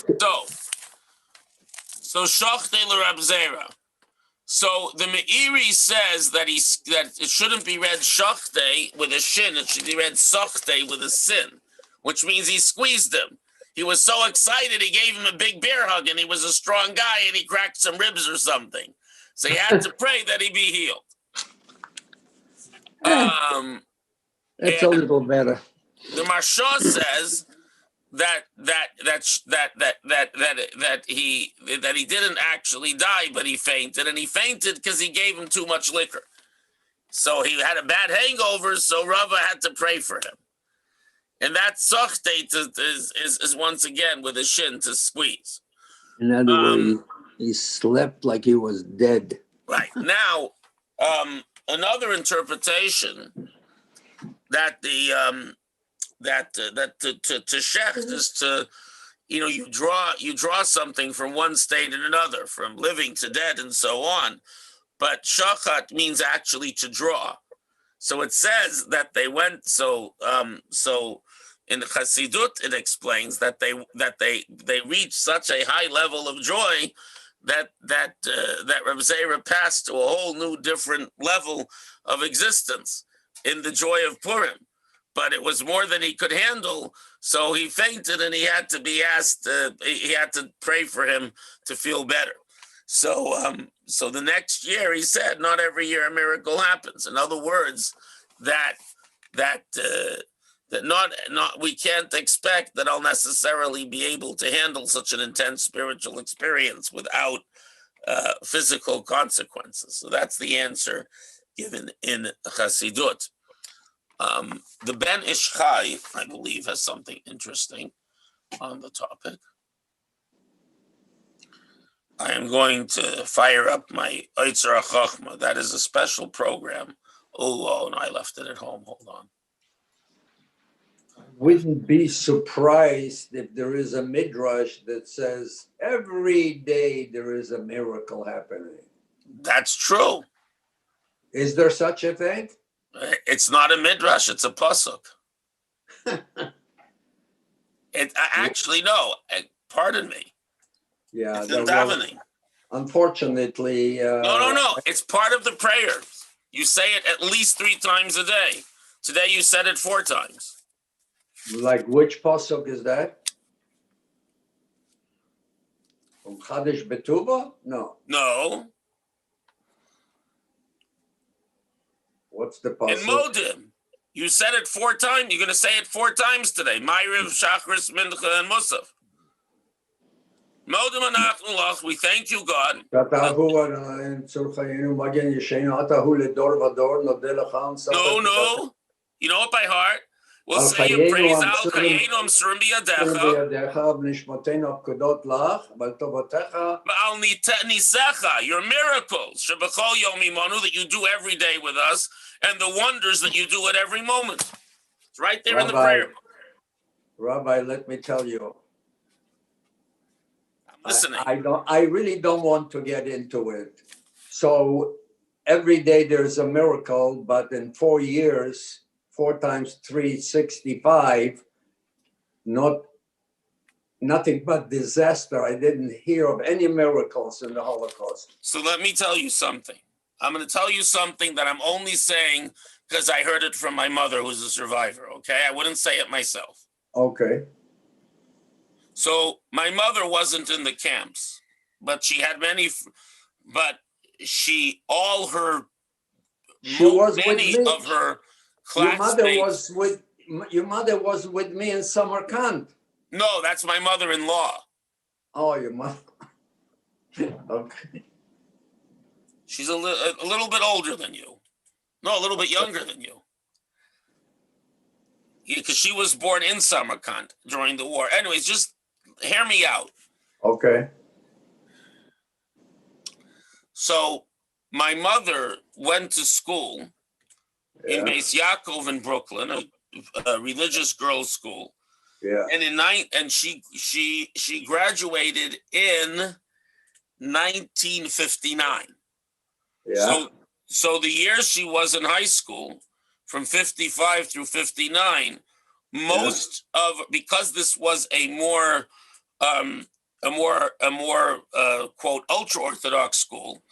Speaker 1: So Shochtei l'Rab Zera. So the Meiri says that it shouldn't be read Shochtei with a shin. It should be read Sochtei with a sin, which means he squeezed him. He was so excited, he gave him a big bear hug, and he was a strong guy, and he cracked some ribs or something. So he had to pray that he be healed.
Speaker 5: That's a little better.
Speaker 1: The Marsha says that he didn't actually die, but he fainted, and he fainted because he gave him too much liquor. So he had a bad hangover, so Rava had to pray for him. And that sochteit is once again with a shin to squeeze.
Speaker 5: In other words, he slept like he was dead.
Speaker 1: Right. Now, another interpretation that to shecht is to, you draw something from one state and another, from living to dead and so on. But shachat means actually to draw. So it says that they went so in the Chassidut it explains that they reached such a high level of joy that Reb Zera passed to a whole new different level of existence in the joy of Purim. But it was more than he could handle, so he fainted, and he had to be asked. He had to pray for him to feel better. So the next year, he said, not every year a miracle happens. In other words, that we can't expect that I'll necessarily be able to handle such an intense spiritual experience without physical consequences. So that's the answer given in Chassidut. The Ben Ish Chai, I believe, has something interesting on the topic. I am going to fire up my Eitzer HaChochma. That is a special program. Oh, no, I left it at home. Hold on.
Speaker 5: Wouldn't be surprised if there is a midrash that says every day there is a miracle happening.
Speaker 1: That's true.
Speaker 5: Is there such a thing?
Speaker 1: It's not a midrash, it's a pasuk. Actually, no. Pardon me.
Speaker 5: Yeah,
Speaker 1: it's in davening.
Speaker 5: unfortunately.
Speaker 1: No. It's part of the prayer. You say it at least 3 times a day. Today you said it 4 times.
Speaker 5: Like which pasuk is that? From Chadesh Betuva? No.
Speaker 1: No.
Speaker 5: What's the
Speaker 1: In
Speaker 5: pasuk?
Speaker 1: Modim. You said it 4 times. You're going to say it 4 times today. Ma'ariv, Shachris, Mincha, and Musaf. Modim anachnu lach. We thank you, God. No. You know it by heart. We'll say your praise al chayenu amsurim biyadecha. Al nisecha, your miracles, shebechol yom imanu, that you do every day with us, and the wonders that you do at every moment. It's right there in the prayer.
Speaker 5: Rabbi, let me tell you.
Speaker 1: I'm listening.
Speaker 5: I really don't want to get into it. So every day there's a miracle, but in 4 years, 4 times 3, 65, nothing but disaster. I didn't hear of any miracles in the Holocaust.
Speaker 1: So let me tell you something. I'm going to tell you something that I'm only saying because I heard it from my mother, who's a survivor, okay? I wouldn't say it myself.
Speaker 5: Okay.
Speaker 1: So my mother wasn't in the camps, but she had many, she was many
Speaker 5: with me.
Speaker 1: of her
Speaker 5: Your
Speaker 1: classmates.
Speaker 5: mother was with me in Samarkand.
Speaker 1: No, that's my mother-in-law.
Speaker 5: Oh, your mother. Okay.
Speaker 1: She's a little bit older than you. No, a little bit younger than you. Because she was born in Samarkand during the war. Anyways, just hear me out.
Speaker 5: Okay.
Speaker 1: So my mother went to school in Beis Yaakov in Brooklyn, a religious girls' school.
Speaker 5: Yeah.
Speaker 1: And she graduated in 1959.
Speaker 5: Yeah.
Speaker 1: So the years she was in high school, from 55 through 59, because this was a more quote ultra-Orthodox school,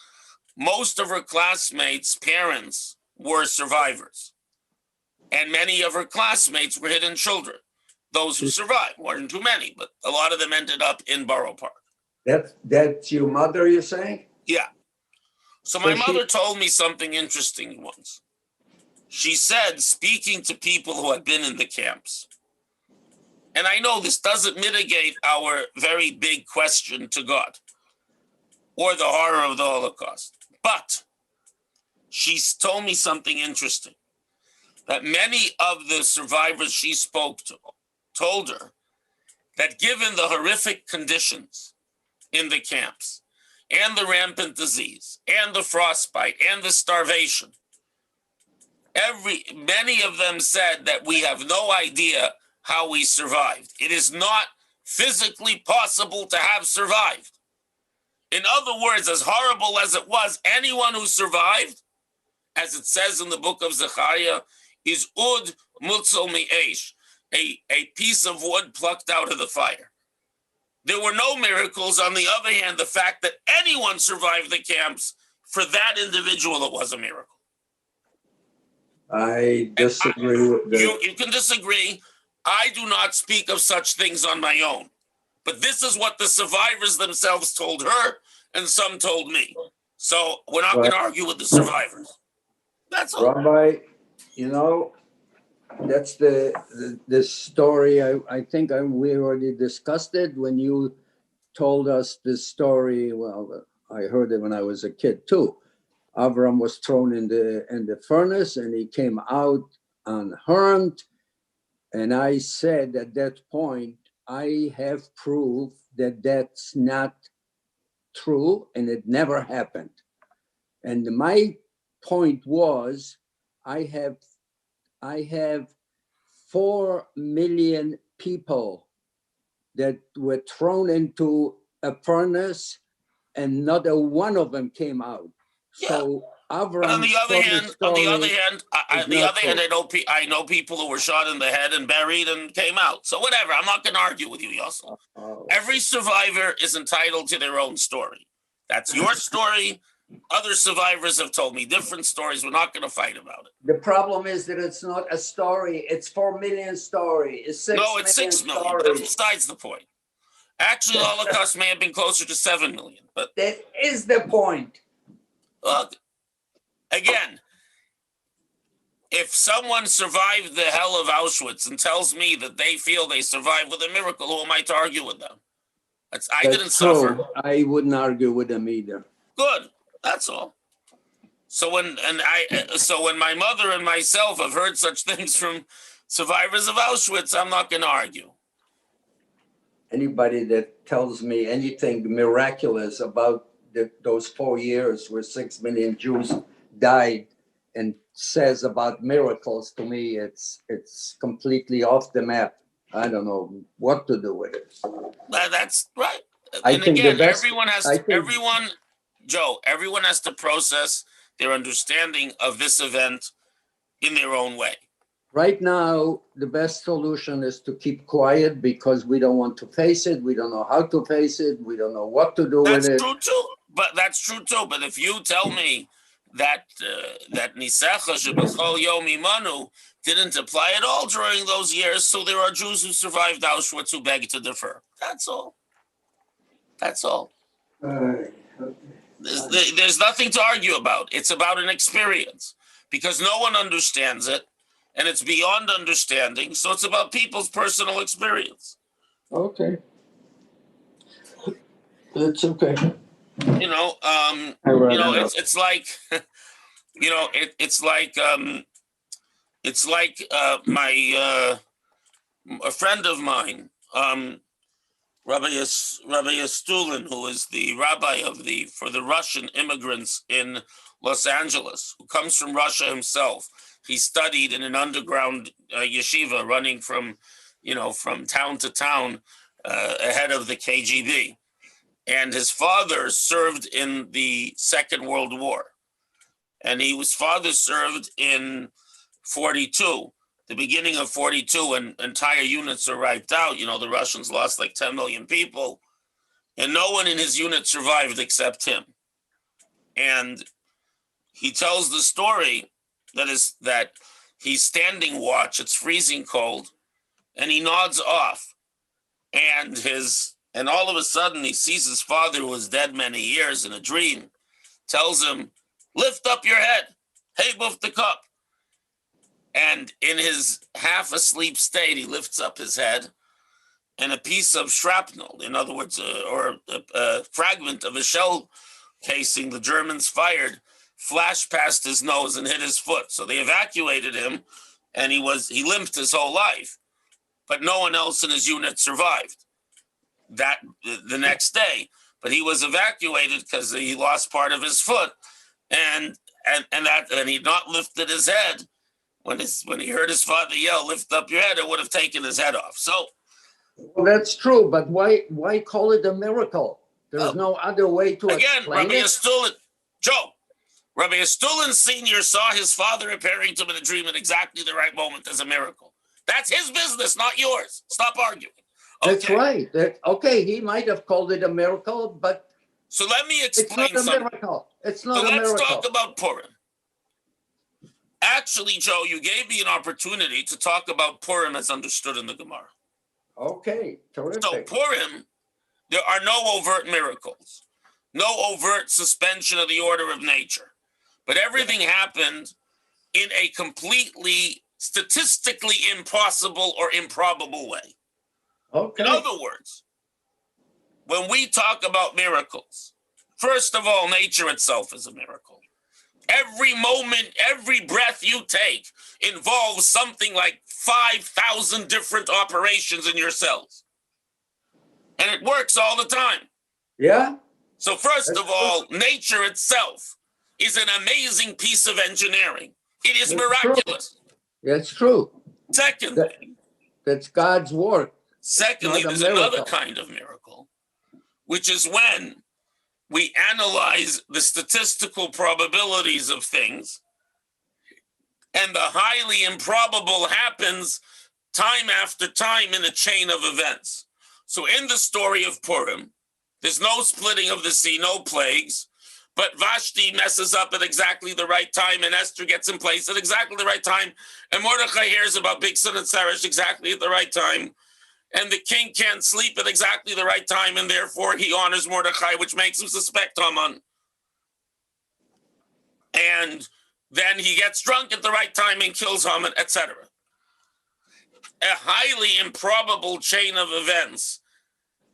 Speaker 1: most of her classmates' parents were survivors, and many of her classmates were hidden children. Those who survived weren't too many, but a lot of them ended up in Borough Park.
Speaker 5: That's your mother, you're saying?
Speaker 1: Yeah. So my mother told me something interesting once. She said, speaking to people who had been in the camps, and I know this doesn't mitigate our very big question to God or the horror of the Holocaust, but she's told me something interesting, that many of the survivors she spoke to told her that given the horrific conditions in the camps and the rampant disease and the frostbite and the starvation, many of them said that we have no idea how we survived. It is not physically possible to have survived. In other words, as horrible as it was, anyone who survived, as it says in the book of Zechariah, is ud mutzel mi'esh, a piece of wood plucked out of the fire. There were no miracles. On the other hand, the fact that anyone survived the camps, for that individual, it was a miracle.
Speaker 5: I disagree with that.
Speaker 1: You can disagree. I do not speak of such things on my own. But this is what the survivors themselves told her, and some told me. So we're not going to argue with the survivors. That's all.
Speaker 5: Rabbi, that's the story. I think we already discussed it when you told us this story. Well, I heard it when I was a kid too. Avram was thrown in the furnace and he came out unharmed. And I said at that point, I have proof that that's not true and it never happened. And my point was, I have 4 million people that were thrown into a furnace and not a one of them came out.
Speaker 1: Yeah.
Speaker 5: So Avram.
Speaker 1: But on the other hand, I know people who were shot in the head and buried and came out. So whatever, I'm not going to argue with you, Yosel. Every survivor is entitled to their own story. That's your story. Other survivors have told me different stories. We're not going to fight about it.
Speaker 5: The problem is that it's not a story. It's 4 million story. It's 6
Speaker 1: No, it's 6 million. But that's
Speaker 5: stories.
Speaker 1: besides the point. Actually, the Holocaust may have been closer to 7 million. But
Speaker 5: That is the point.
Speaker 1: again, if someone survived the hell of Auschwitz and tells me that they feel they survived with a miracle, who am I to argue with them? I didn't
Speaker 5: That's
Speaker 1: suffer.
Speaker 5: true. I wouldn't argue with them either.
Speaker 1: Good. That's all. So when my mother and myself have heard such things from survivors of Auschwitz, I'm not going to argue.
Speaker 5: Anybody that tells me anything miraculous about those 4 years where 6 million Jews died and says about miracles, to me, it's completely off the map. I don't know what to do with it.
Speaker 1: That's right.
Speaker 5: I
Speaker 1: And
Speaker 5: think
Speaker 1: again,
Speaker 5: the best-
Speaker 1: everyone has
Speaker 5: I
Speaker 1: to,
Speaker 5: think-
Speaker 1: everyone has to process their understanding of this event in their own way.
Speaker 5: Right now, the best solution is to keep quiet because we don't want to face it. We don't know how to face it. We don't know what to do
Speaker 1: That's
Speaker 5: with it.
Speaker 1: true too. But that's true too. But if you tell me that that Nisecha Shebechol Yom Imanu didn't apply at all during those years, so there are Jews who survived Auschwitz who beg to defer. That's all. That's all. There's nothing to argue about. It's about an experience because no one understands it, and it's beyond understanding. So it's about people's personal experience.
Speaker 5: Okay. That's okay.
Speaker 1: It's like, it's like a friend of mine, Rabbi Yestulin, who is the rabbi for the Russian immigrants in Los Angeles, who comes from Russia himself. He studied in an underground yeshiva running from town to town ahead of the KGB. And his father served in the Second World War. And his father served in 42, the beginning of 42, when entire units are wiped out. The Russians lost like 10 million people. And no one in his unit survived except him. And he tells the story that he's standing watch, it's freezing cold, and he nods off. And all of a sudden, he sees his father, who was dead many years, in a dream, tells him, lift up your head, hey, buff the cup. And in his half-asleep state, he lifts up his head, and a piece of shrapnel, in other words, or a fragment of a shell casing the Germans fired, flashed past his nose and hit his foot. So they evacuated him, and he limped his whole life, but no one else in his unit survived the next day. But he was evacuated because he lost part of his foot, and he'd not lifted his head. When he heard his father yell, lift up your head, it would have taken his head off. So,
Speaker 5: well, that's true, but why call it a miracle? There's no other way to
Speaker 1: again,
Speaker 5: explain
Speaker 1: Rabbi
Speaker 5: it.
Speaker 1: Yestulin, Rabbi Yestulin Sr. saw his father appearing to him in a dream at exactly the right moment as a miracle. That's his business, not yours. Stop arguing. Okay.
Speaker 5: That's right. Okay, he might have called it a miracle, but
Speaker 1: so let me
Speaker 5: it's
Speaker 1: explain
Speaker 5: not a
Speaker 1: something.
Speaker 5: miracle. It's not
Speaker 1: So
Speaker 5: a
Speaker 1: let's
Speaker 5: miracle.
Speaker 1: talk about Purim. Actually, Joe, you gave me an opportunity to talk about Purim as understood in the Gemara.
Speaker 5: Okay, terrific.
Speaker 1: So Purim, there are no overt miracles, no overt suspension of the order of nature, but everything happened in a completely statistically impossible or improbable way.
Speaker 5: Okay.
Speaker 1: In other words, when we talk about miracles, first of all, nature itself is a miracle. Every moment, every breath you take involves something like 5,000 different operations in your cells. And it works all the time.
Speaker 5: Yeah.
Speaker 1: So first
Speaker 5: That's
Speaker 1: of all, nature itself is an amazing piece of engineering. It is
Speaker 5: That's
Speaker 1: miraculous.
Speaker 5: That's true.
Speaker 1: Secondly,
Speaker 5: That's God's work.
Speaker 1: Secondly,
Speaker 5: Not a
Speaker 1: there's
Speaker 5: miracle.
Speaker 1: another kind of miracle, which is when we analyze the statistical probabilities of things, and the highly improbable happens time after time in a chain of events. So in the story of Purim, There's no splitting of the sea, no plagues. But Vashti messes up at exactly the right time, and Esther gets in place at exactly the right time. And Mordechai hears about Bigson and Saresh exactly at the right time. And the king can't sleep at exactly the right time, and therefore he honors Mordechai, which makes him suspect Haman. And then he gets drunk at the right time and kills Haman, etc. A highly improbable chain of events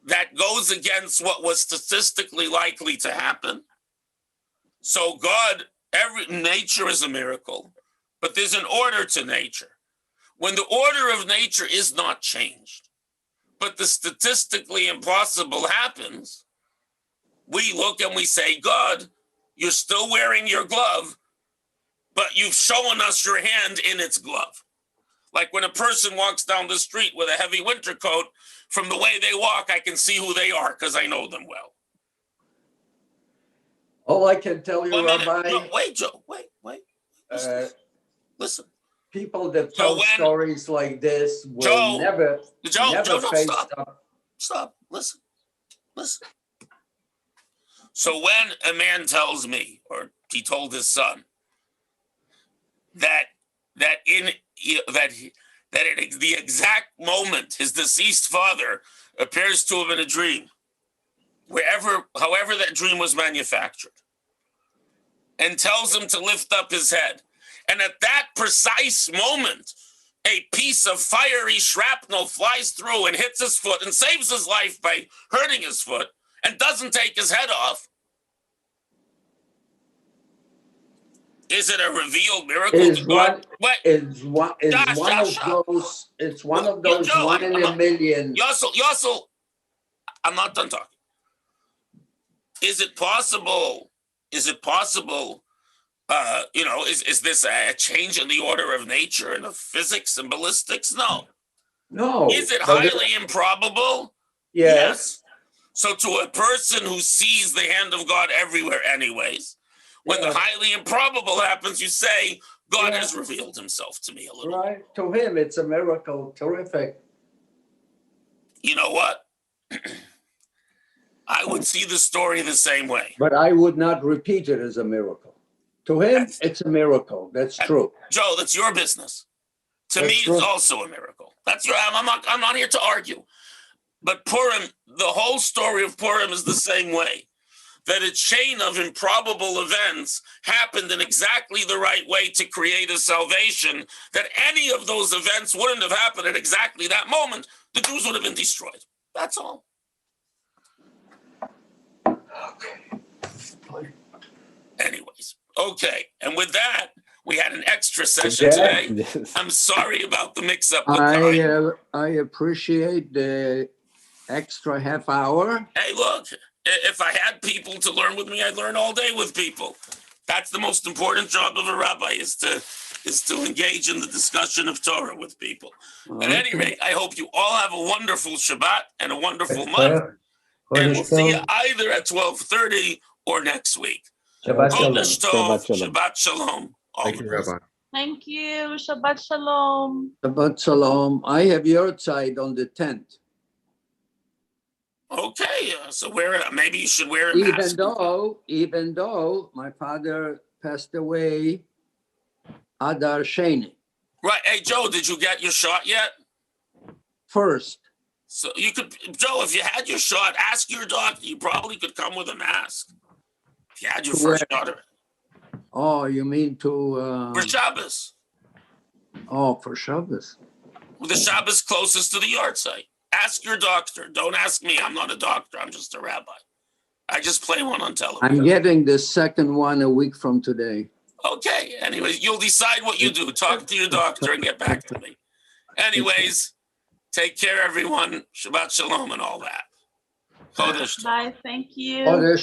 Speaker 1: that goes against what was statistically likely to happen. So God, nature is a miracle, but there's an order to nature. When the order of nature is not changed, but the statistically impossible happens, we look and we say, God, you're still wearing your glove, but you've shown us your hand in its glove. Like when a person walks down the street with a heavy winter coat, from the way they walk, I can see who they are because I know them well.
Speaker 5: All I can tell you,
Speaker 1: One minute.
Speaker 5: Rabbi,
Speaker 1: No, wait, Joe, wait. Listen.
Speaker 5: people that
Speaker 1: So
Speaker 5: tell
Speaker 1: when-
Speaker 5: stories like this will
Speaker 1: Joe,
Speaker 5: never
Speaker 1: Joe, no,
Speaker 5: face
Speaker 1: stop.
Speaker 5: up.
Speaker 1: Stop. Listen. So when a man tells me, or he told his son, that in the exact moment his deceased father appears to him in a dream, however that dream was manufactured, and tells him to lift up his head, and at that precise moment, a piece of fiery shrapnel flies through and hits his foot and saves his life by hurting his foot and doesn't take his head off. Is it a revealed miracle
Speaker 5: Is
Speaker 1: to God?
Speaker 5: one-
Speaker 1: What?
Speaker 5: It's one
Speaker 1: Josh,
Speaker 5: of those. It's one of
Speaker 1: Yo,
Speaker 5: those
Speaker 1: Joe,
Speaker 5: 1 in
Speaker 1: I'm
Speaker 5: a
Speaker 1: not-
Speaker 5: million.
Speaker 1: Yossel, I'm not done talking. Is it possible? Is this a change in the order of nature and of physics and ballistics? No.
Speaker 5: No.
Speaker 1: Is it
Speaker 5: but
Speaker 1: highly improbable?
Speaker 5: Yes.
Speaker 1: So to a person who sees the hand of God everywhere anyways, when the
Speaker 5: Yes.
Speaker 1: highly improbable happens, you say, God
Speaker 5: Yeah.
Speaker 1: has revealed himself to me a little.
Speaker 5: Right. To him, it's a miracle. Terrific.
Speaker 1: You know what? I would see the story the same way.
Speaker 5: But I would not repeat it as a miracle. To him, it's a miracle. That's true.
Speaker 1: Joe, that's your business. To
Speaker 5: That's
Speaker 1: me,
Speaker 5: true.
Speaker 1: it's also a miracle. That's your. I'm not here to argue. But Purim, the whole story of Purim is the same way. That a chain of improbable events happened in exactly the right way to create a salvation. That any of those events wouldn't have happened at exactly that moment. The Jews would have been destroyed. That's all. Anyways, okay. And with that, we had an extra session today. I'm sorry about the mix-up with time.
Speaker 5: I appreciate the extra half hour.
Speaker 1: Hey, look, if I had people to learn with me, I'd learn all day with people. That's the most important job of a rabbi is to engage in the discussion of Torah with people. At any rate, I hope you all have a wonderful Shabbat and a wonderful month. And we'll see you either at 12:30 or next week.
Speaker 7: Shabbat shalom.
Speaker 1: Chodesh Tov,
Speaker 6: Shabbat shalom.
Speaker 1: Shabbat Shalom. All
Speaker 3: Thank
Speaker 1: the
Speaker 3: you,
Speaker 1: best.
Speaker 3: Rabbi.
Speaker 4: Thank you. Shabbat Shalom.
Speaker 5: Shabbat Shalom. I have your side on the 10th.
Speaker 1: Okay, so maybe you should wear a mask.
Speaker 5: Even though my father passed away, Adar Sheni,
Speaker 1: Right. Hey, Joe, did you get your shot yet?
Speaker 5: first.
Speaker 1: So you could, Joe, if you had your shot, ask your doctor. You probably could come with a mask. If you had your
Speaker 5: To
Speaker 1: first
Speaker 5: wear.
Speaker 1: shot of it.
Speaker 5: Oh, you mean to,
Speaker 1: For Shabbos.
Speaker 5: for Shabbos.
Speaker 1: The Shabbos closest to the yard site. Ask your doctor. Don't ask me. I'm not a doctor. I'm just a rabbi. I just play one on television.
Speaker 5: I'm getting the second one a week from today.
Speaker 1: Okay. Anyways, you'll decide what you do. Talk to your doctor and get back to me. Anyways, take care, everyone. Shabbat Shalom and all that. Chodesh Tov.
Speaker 4: Bye. Thank you.
Speaker 5: Oh, there's